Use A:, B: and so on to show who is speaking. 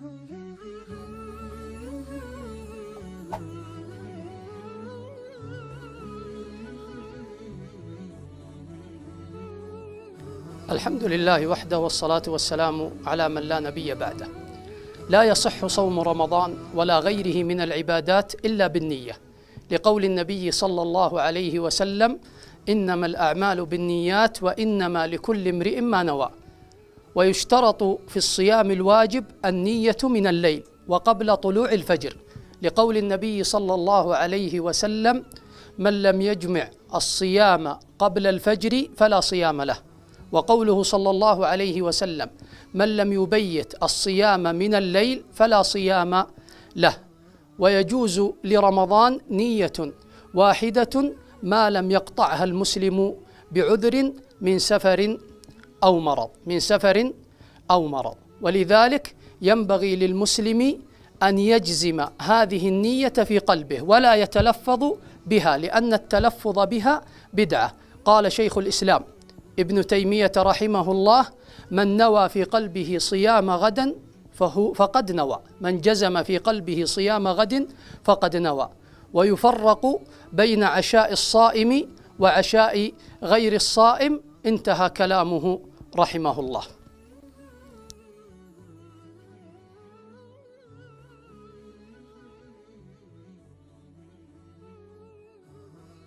A: الحمد لله وحده والصلاة والسلام على من لا نبي بعده. لا يصح صوم رمضان ولا غيره من العبادات إلا بالنية، لقول النبي صلى الله عليه وسلم: إنما الأعمال بالنيات وإنما لكل امرئ ما نوى. ويشترط في الصيام الواجب النية من الليل وقبل طلوع الفجر، لقول النبي صلى الله عليه وسلم: من لم يجمع الصيام قبل الفجر فلا صيام له. وقوله صلى الله عليه وسلم: من لم يبيت الصيام من الليل فلا صيام له. ويجوز لرمضان نية واحدة ما لم يقطعها المسلم بعذر من سفر أو مرض. ولذلك ينبغي للمسلم أن يجزم هذه النية في قلبه ولا يتلفظ بها، لأن التلفظ بها بدعة. قال شيخ الإسلام ابن تيمية رحمه الله: من نوى في قلبه صيام غد فقد نوى، من جزم في قلبه صيام غد فقد نوى. ويفرق بين عشاء الصائم وعشاء غير الصائم. انتهى كلامه رحمه الله.